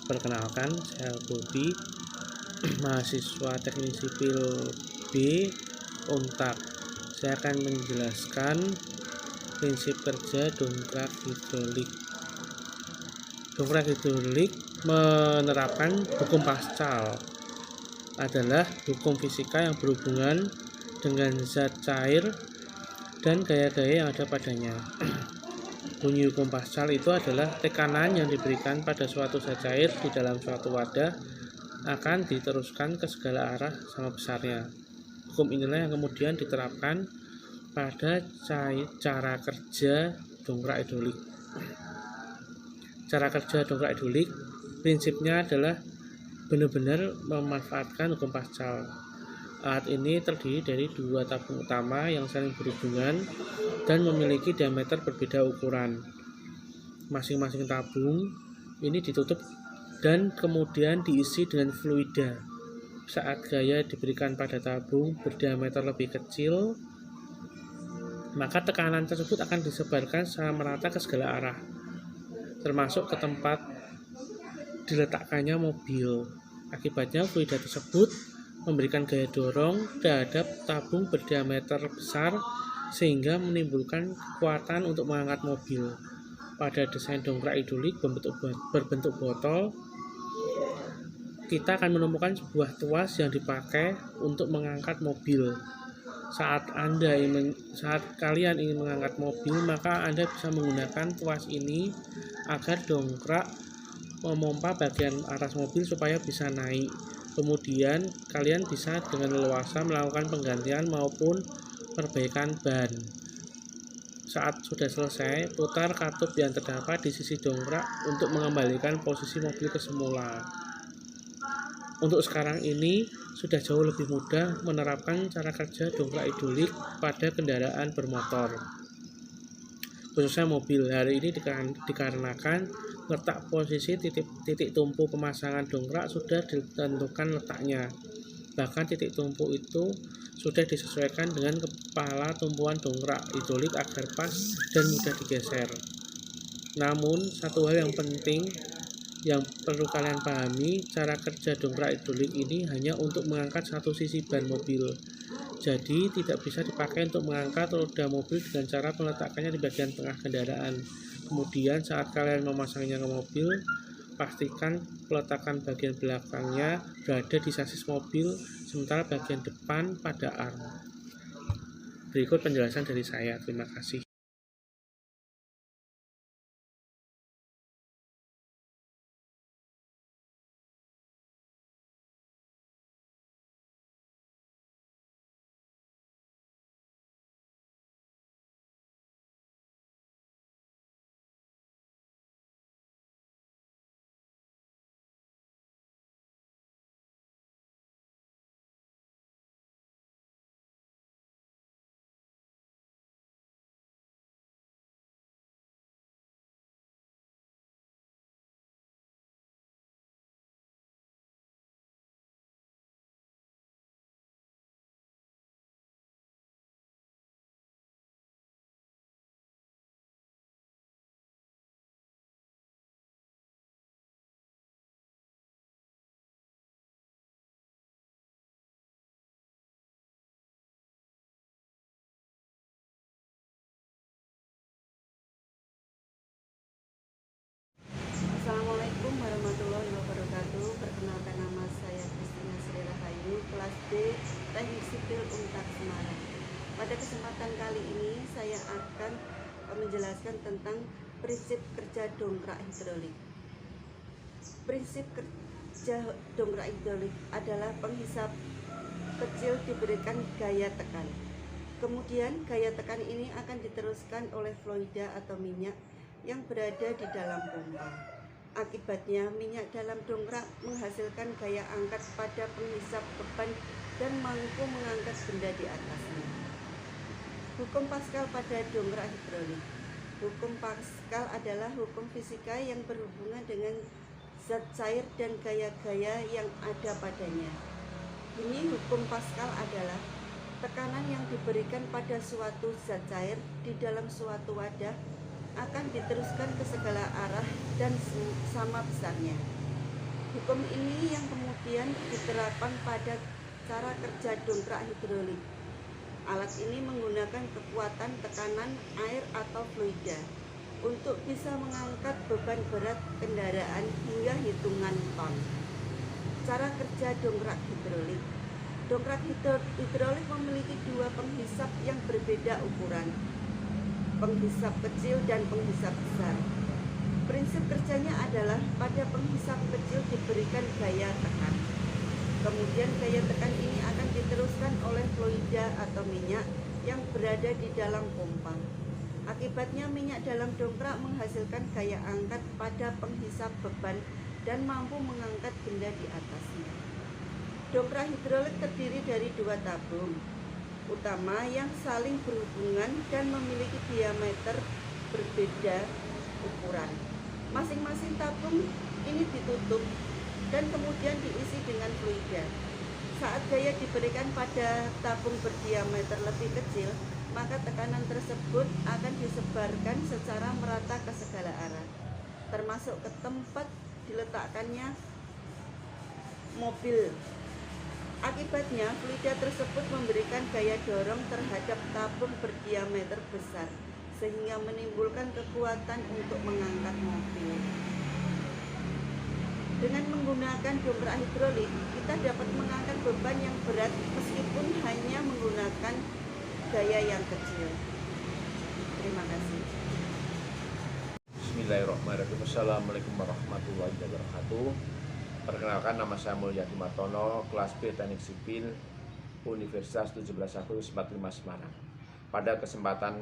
Perkenalkan, saya Bobi, mahasiswa Teknik Sipil B Untak. Saya akan menjelaskan prinsip kerja dongkrak hidrolik. Dongkrak hidrolik menerapkan hukum Pascal, adalah hukum fisika yang berhubungan dengan zat cair dan gaya-gaya yang ada padanya. Bunyi hukum Pascal itu adalah tekanan yang diberikan pada suatu zat cair di dalam suatu wadah akan diteruskan ke segala arah sama besarnya. Hukum inilah yang kemudian diterapkan pada cara kerja dongkrak hidrolik. Cara kerja dongkrak hidrolik prinsipnya adalah benar-benar memanfaatkan hukum Pascal. Alat ini terdiri dari dua tabung utama yang saling berhubungan dan memiliki diameter berbeda ukuran. Masing-masing tabung ini ditutup dan kemudian diisi dengan fluida. Saat gaya diberikan pada tabung berdiameter lebih kecil, maka tekanan tersebut akan disebarkan secara merata ke segala arah, termasuk ke tempat diletakkannya mobil. Akibatnya fluida tersebut memberikan gaya dorong terhadap tabung berdiameter besar sehingga menimbulkan kekuatan untuk mengangkat mobil. Pada desain dongkrak hidrolik berbentuk botol, kita akan menemukan sebuah tuas yang dipakai untuk mengangkat mobil. Saat kalian ingin mengangkat mobil, maka Anda bisa menggunakan tuas ini agar dongkrak memompa bagian atas mobil supaya bisa naik. Kemudian kalian bisa dengan leluasa melakukan penggantian maupun perbaikan ban. Saat sudah selesai, putar katup yang terdapat di sisi dongkrak untuk mengembalikan posisi mobil ke semula. Untuk sekarang ini sudah jauh lebih mudah menerapkan cara kerja dongkrak hidrolik pada kendaraan bermotor, khususnya mobil. Hari ini dikarenakan letak posisi titik tumpu pemasangan dongkrak sudah ditentukan letaknya. Bahkan titik tumpu itu sudah disesuaikan dengan kepala tumpuan dongkrak hidrolik agar pas dan mudah digeser. Namun, satu hal yang penting yang perlu kalian pahami, cara kerja dongkrak hidrolik ini hanya untuk mengangkat satu sisi ban mobil. Jadi, tidak bisa dipakai untuk mengangkat roda mobil dengan cara meletakkannya di bagian tengah kendaraan. Kemudian, saat kalian memasangnya ke mobil, pastikan peletakan bagian belakangnya berada di sasis mobil, sementara bagian depan pada arm. Berikut penjelasan dari saya. Terima kasih. Assalamualaikum warahmatullahi wabarakatuh. Perkenalkan, nama saya Kristina Sri Rahayu, kelas D Teknik Sipil Untak Semarang. Pada kesempatan kali ini saya akan menjelaskan tentang prinsip kerja dongkrak hidrolik. Prinsip kerja dongkrak hidrolik adalah penghisap kecil diberikan gaya tekan. Kemudian gaya tekan ini akan diteruskan oleh fluida atau minyak yang berada di dalam pompa. Akibatnya, minyak dalam dongkrak menghasilkan gaya angkat pada penghisap beban dan mampu mengangkat benda di atasnya. Hukum Pascal pada dongkrak hidrolik. Hukum Pascal adalah hukum fisika yang berhubungan dengan zat cair dan gaya-gaya yang ada padanya. Bunyi hukum Pascal adalah tekanan yang diberikan pada suatu zat cair di dalam suatu wadah akan diteruskan ke segala arah dan sama besarnya. Hukum ini yang kemudian diterapkan pada cara kerja dongkrak hidrolik. Alat ini menggunakan kekuatan tekanan air atau fluida untuk bisa mengangkat beban berat kendaraan hingga hitungan ton. Cara kerja dongkrak hidrolik. Dongkrak hidrolik memiliki dua penghisap yang berbeda ukuran, penghisap kecil dan penghisap besar. Prinsip kerjanya adalah pada penghisap kecil diberikan gaya tekan. Kemudian gaya tekan ini akan diteruskan oleh fluida atau minyak yang berada di dalam pompa. Akibatnya minyak dalam dongkrak menghasilkan gaya angkat pada penghisap beban dan mampu mengangkat benda di atasnya. Dongkrak hidrolik terdiri dari dua tabung utama yang saling berhubungan dan memiliki diameter berbeda ukuran. Masing-masing tabung ini ditutup dan kemudian diisi dengan fluida. Saat gaya diberikan pada tabung berdiameter lebih kecil, maka tekanan tersebut akan disebarkan secara merata ke segala arah, termasuk ke tempat diletakkannya mobil. Akibatnya, fluida tersebut memberikan gaya dorong terhadap tabung berdiameter besar, sehingga menimbulkan kekuatan untuk mengangkat mobil. Dengan menggunakan dongkrak hidrolik, kita dapat mengangkat beban yang berat meskipun hanya menggunakan gaya yang kecil. Terima kasih. Bismillahirrahmanirrahim. Assalamualaikum warahmatullahi wabarakatuh. Perkenalkan, nama saya Mulyadi Martono, kelas B Teknik Sipil, Universitas 17145 Semarang. Pada kesempatan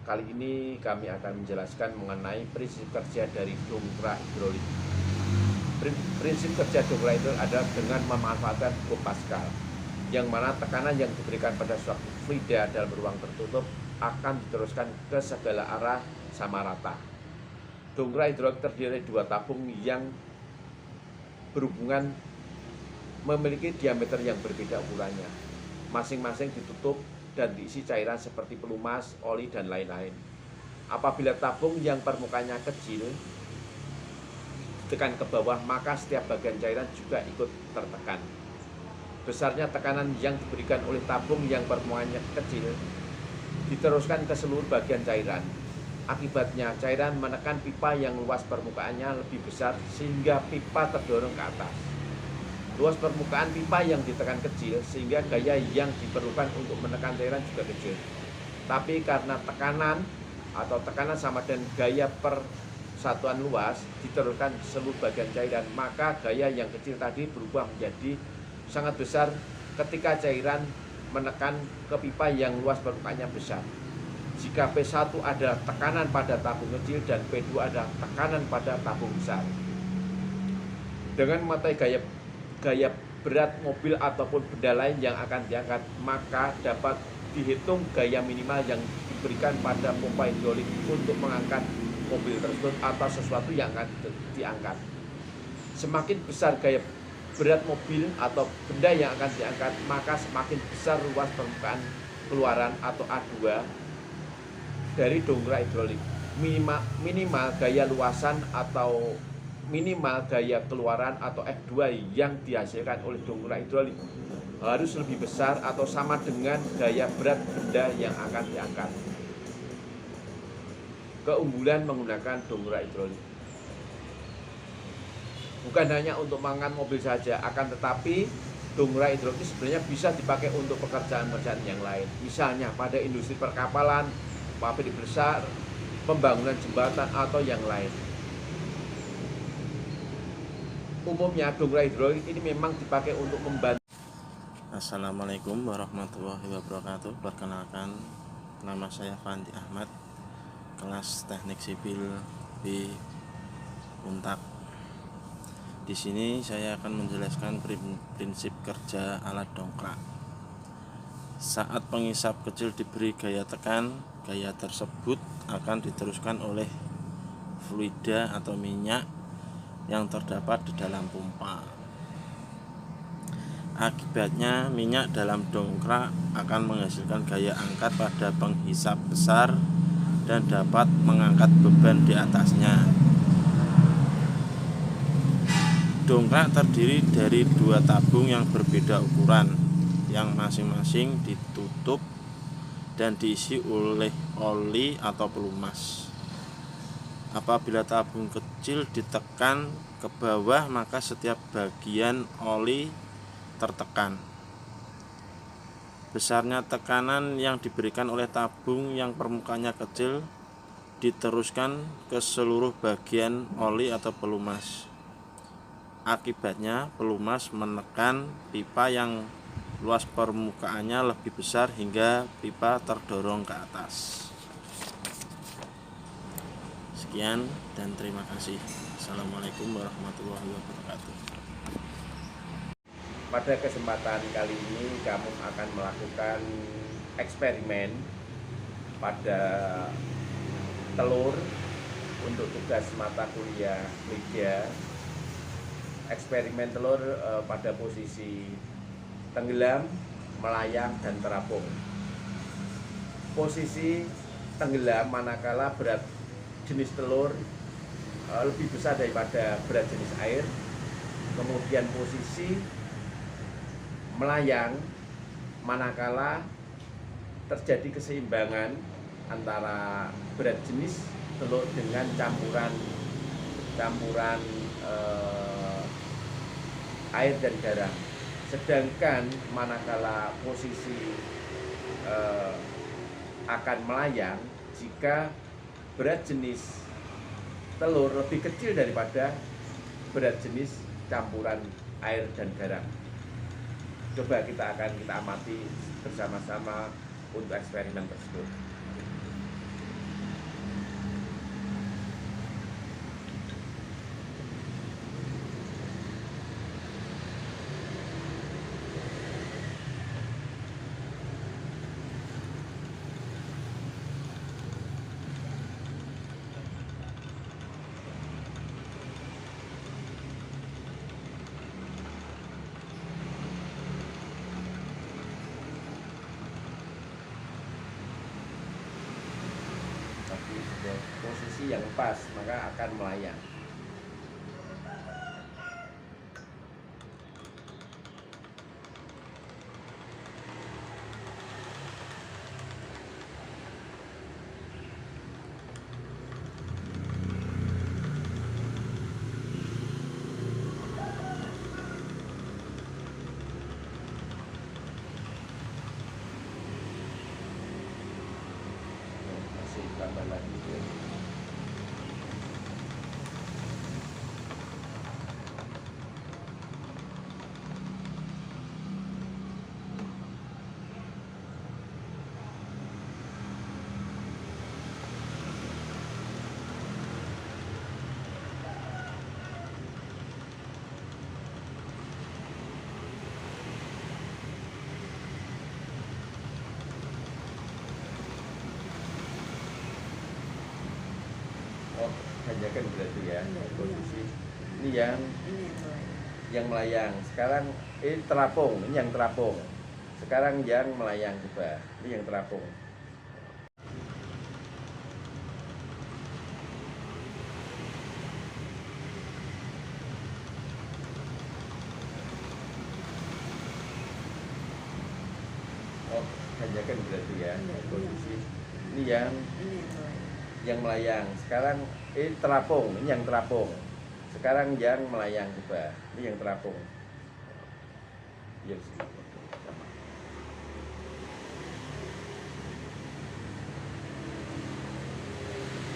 kali ini kami akan menjelaskan mengenai prinsip kerja dari dongkrak hidrolik. Prinsip kerja dongkrak itu adalah dengan memanfaatkan hukum Pascal, yang mana tekanan yang diberikan pada suatu fluida dalam ruang tertutup akan diteruskan ke segala arah sama rata. Dongkrak hidrolik terdiri dari dua tabung yang berhubungan memiliki diameter yang berbeda ukurannya. Masing-masing ditutup dan diisi cairan seperti pelumas, oli, dan lain-lain. Apabila tabung yang permukaannya kecil ditekan ke bawah, maka setiap bagian cairan juga ikut tertekan. Besarnya tekanan yang diberikan oleh tabung yang permukaannya kecil diteruskan ke seluruh bagian cairan. Akibatnya cairan menekan pipa yang luas permukaannya lebih besar sehingga pipa terdorong ke atas. Luas permukaan pipa yang ditekan kecil sehingga gaya yang diperlukan untuk menekan cairan juga kecil. Tapi karena tekanan sama dengan gaya per satuan luas diteruskan seluruh bagian cairan, maka gaya yang kecil tadi berubah menjadi sangat besar ketika cairan menekan ke pipa yang luas permukaannya besar. Jika P1 ada tekanan pada tabung kecil dan P2 ada tekanan pada tabung besar. Dengan mengetahui gaya berat mobil ataupun benda lain yang akan diangkat, maka dapat dihitung gaya minimal yang diberikan pada pompa hidrolik untuk mengangkat mobil tersebut atau sesuatu yang akan diangkat. Semakin besar gaya berat mobil atau benda yang akan diangkat, maka semakin besar luas permukaan keluaran atau A2 dari dongkrak hidrolik. Minimal gaya luasan atau minimal gaya keluaran atau F2 yang dihasilkan oleh dongkrak hidrolik harus lebih besar atau sama dengan gaya berat benda yang akan diangkat. Keunggulan menggunakan dongkrak hidrolik bukan hanya untuk mengangkat mobil saja, akan tetapi dongkrak hidrolik sebenarnya bisa dipakai untuk pekerjaan-pekerjaan yang lain. Misalnya pada industri perkapalan, pabrik besar, pembangunan jembatan, atau yang lain. Umumnya dongkrak hidrolik ini memang dipakai untuk membantu. Assalamualaikum warahmatullahi wabarakatuh. Perkenalkan, nama saya Fandi Ahmad, kelas Teknik Sipil B Untak. Di sini saya akan menjelaskan prinsip kerja alat dongkrak. Saat pengisap kecil diberi gaya tekan, gaya tersebut akan diteruskan oleh fluida atau minyak yang terdapat di dalam pompa. Akibatnya minyak dalam dongkrak akan menghasilkan gaya angkat pada penghisap besar dan dapat mengangkat beban di atasnya. Dongkrak terdiri dari dua tabung yang berbeda ukuran, yang masing-masing ditutup dan diisi oleh oli atau pelumas. Apabila tabung kecil ditekan ke bawah, maka setiap bagian oli tertekan. Besarnya tekanan yang diberikan oleh tabung yang permukaannya kecil diteruskan ke seluruh bagian oli atau pelumas. Akibatnya, pelumas menekan pipa yang luas permukaannya lebih besar hingga pipa terdorong ke atas. Sekian dan terima kasih. Assalamualaikum warahmatullahi wabarakatuh. Pada kesempatan kali ini kamu akan melakukan eksperimen pada telur untuk tugas mata kuliah media. Eksperimen telur pada posisi tenggelam, melayang, dan terapung. Posisi tenggelam manakala berat jenis telur lebih besar daripada berat jenis air. Kemudian posisi melayang manakala terjadi keseimbangan antara berat jenis telur dengan campuran air dan garam. Sedangkan manakala posisi akan melayang jika berat jenis telur lebih kecil daripada berat jenis campuran air dan garam. Coba kita amati bersama-sama untuk eksperimen tersebut. Tapi posisi yang pas maka akan melayang. Masih tambah lagi. Oh, hanya kan berarti ya posisi ini yang melayang. Sekarang ini terapung, ini yang terapung. Sekarang yang melayang coba. Ini yang terapung. Oh, hanya kan berarti ya posisi ini yang melayang. Sekarang ini terapung, ini yang terapung. Sekarang yang melayang coba. Ini yang terapung. Yes.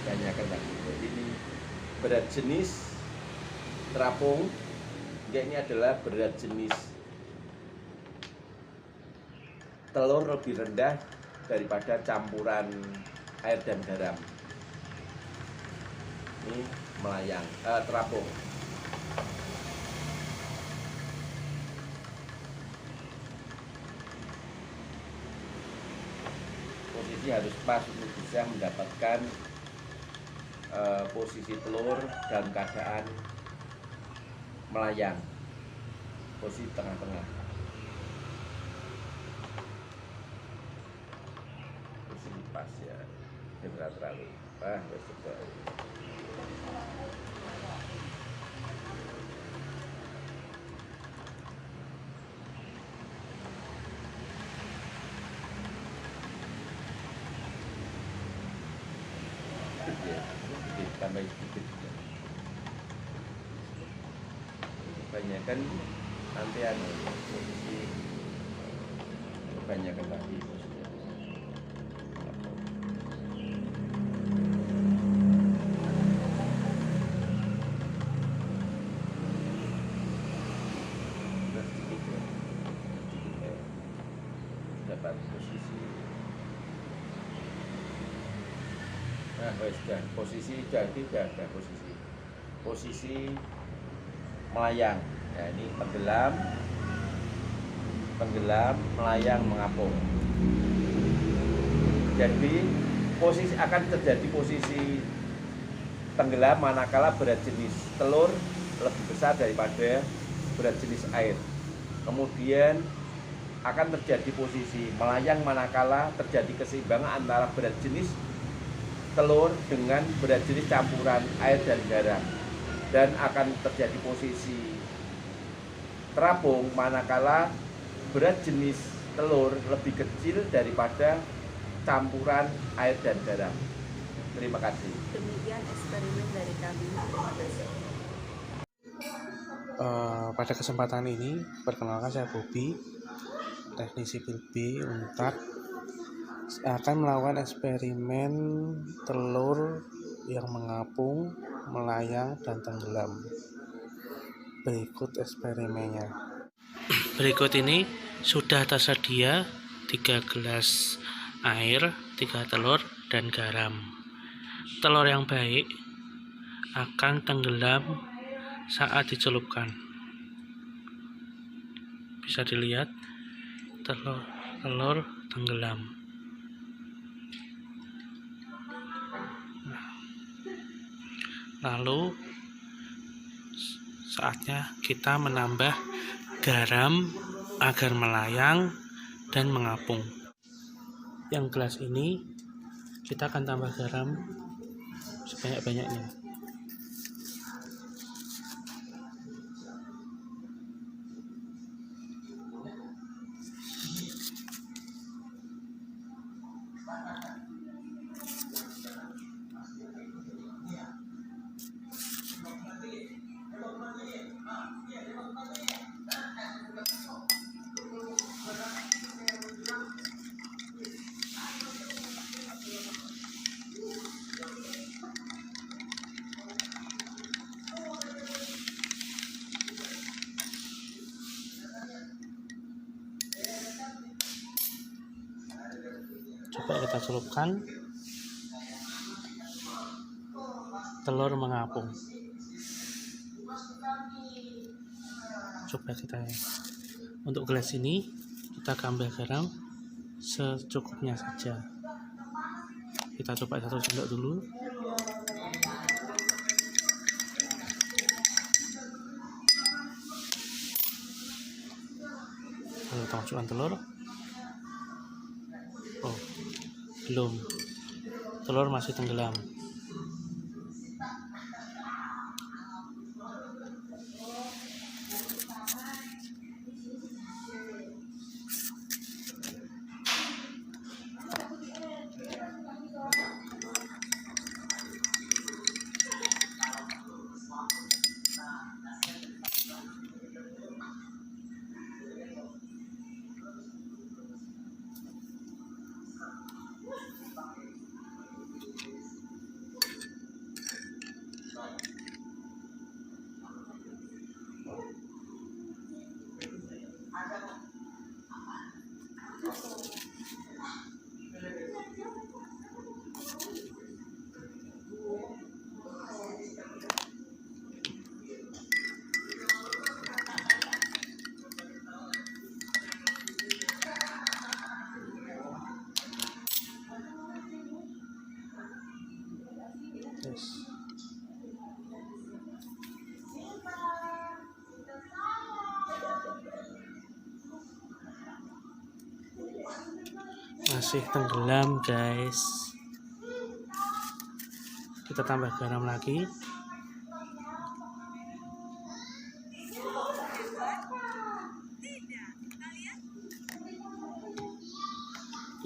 Tanyakan lagi. Ini berat jenis terapung. Ini adalah berat jenis telur lebih rendah daripada campuran air dan garam. Ini melayang, terapung. Posisi harus pas untuk bisa mendapatkan posisi telur dalam keadaan melayang. Posisi tengah-tengah. Posisi pas ya, jangan terlalu besok. kebanyakan nanti posisi kebanyakan tadi dapat posisi. Nah, sudah posisi jadi ada posisi melayang. Ya, ini tenggelam, melayang, mengapung. Jadi posisi akan terjadi posisi tenggelam manakala berat jenis telur lebih besar daripada berat jenis air. Kemudian akan terjadi posisi melayang manakala terjadi keseimbangan antara berat jenis telur dengan berat jenis campuran air dan garam. Dan akan terjadi posisi terapung manakala berat jenis telur lebih kecil daripada campuran air dan garam. Terima kasih. Demikian eksperimen dari kami. Terima kasih. Pada kesempatan ini, perkenalkan saya Bobi, teknik sipil B Unpad, akan melakukan eksperimen telur yang mengapung, melayang, dan tenggelam. Berikut eksperimennya. Berikut ini sudah tersedia 3 gelas air, 3 telur, dan garam. Telur yang baik akan tenggelam saat dicelupkan. Bisa dilihat telur tenggelam. Lalu saatnya kita menambah garam agar melayang dan mengapung. Yang gelas ini kita akan tambah garam sebanyak-banyaknya. Coba kita celupkan, telur mengapung. Coba kita, untuk gelas ini kita tambah garam secukupnya saja. Kita coba 1 sendok dulu. Lalu kita masukkan telur. Oh, belum. Telur masih tenggelam. Masih tenggelam, guys. Kita tambah garam lagi.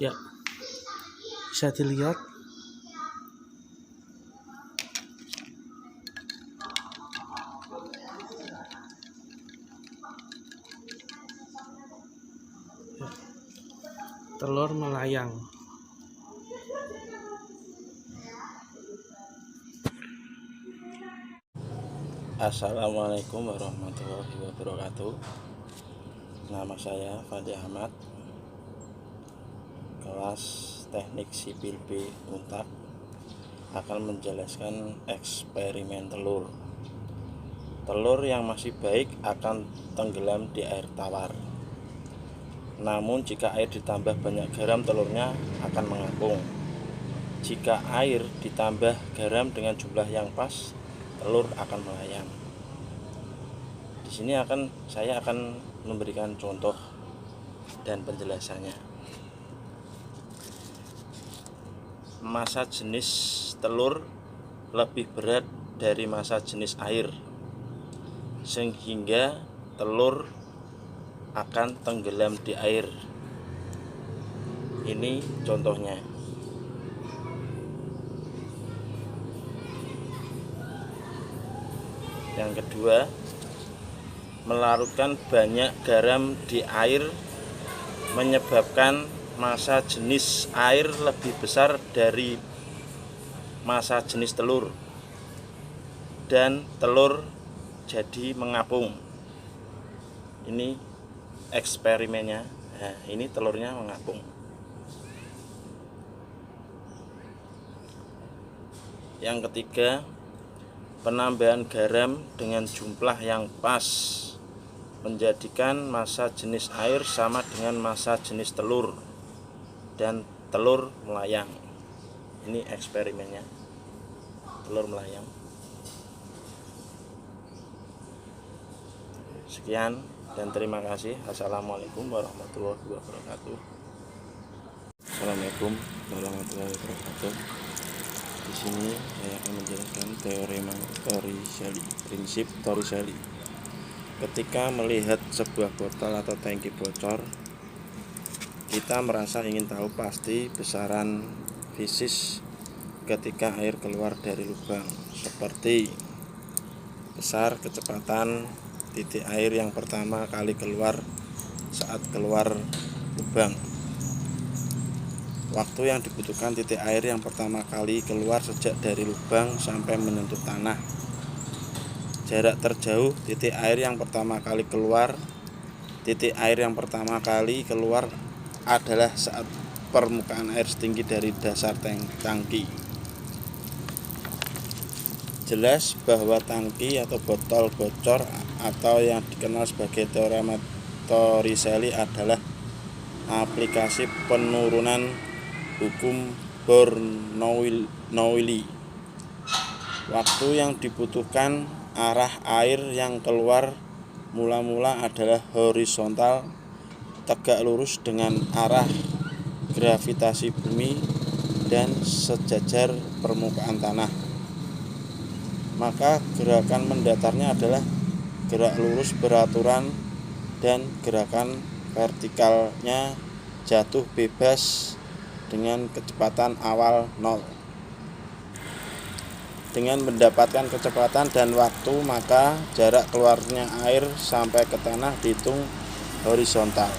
Ya, bisa dilihat telur melayang. Assalamualaikum warahmatullahi wabarakatuh. Nama saya Fandi Ahmad, kelas Teknik Sipil B Untak, akan menjelaskan eksperimen telur. Telur yang masih baik akan tenggelam di air tawar. Namun jika air ditambah banyak garam, telurnya akan mengapung. Jika air ditambah garam dengan jumlah yang pas, telur akan melayang. Di sini saya akan memberikan contoh dan penjelasannya. Massa jenis telur lebih berat dari massa jenis air, sehingga telur akan tenggelam di air. Ini contohnya. Yang kedua, melarutkan banyak garam di air menyebabkan massa jenis air lebih besar dari massa jenis telur, dan telur jadi mengapung. Ini eksperimennya. Nah, ini telurnya mengapung. Yang ketiga, penambahan garam dengan jumlah yang pas menjadikan massa jenis air sama dengan massa jenis telur, dan telur melayang. Ini eksperimennya, telur melayang. Sekian dan terima kasih. Assalamualaikum warahmatullahi wabarakatuh. Assalamualaikum warahmatullahi wabarakatuh. Di sini saya akan menjelaskan teorema Torricelli, prinsip Torricelli. Ketika melihat sebuah botol atau tangki bocor, kita merasa ingin tahu pasti besaran fisis ketika air keluar dari lubang, seperti besar kecepatan titik air yang pertama kali keluar saat keluar lubang, waktu yang dibutuhkan titik air yang pertama kali keluar sejak dari lubang sampai menyentuh tanah, jarak terjauh titik air yang pertama kali keluar. Titik air yang pertama kali keluar adalah saat permukaan air setinggi dari dasar tangki. Jelas bahwa tangki atau botol bocor atau yang dikenal sebagai teorema Torricelli adalah aplikasi penurunan hukum Bernoulli. Waktu yang dibutuhkan arah air yang keluar mula-mula adalah horizontal, tegak lurus dengan arah gravitasi bumi dan sejajar permukaan tanah. Maka gerakan mendatarnya adalah gerak lurus beraturan, dan gerakan vertikalnya jatuh bebas dengan kecepatan awal 0. Dengan mendapatkan kecepatan dan waktu, maka jarak keluarnya air sampai ke tanah dihitung horizontal.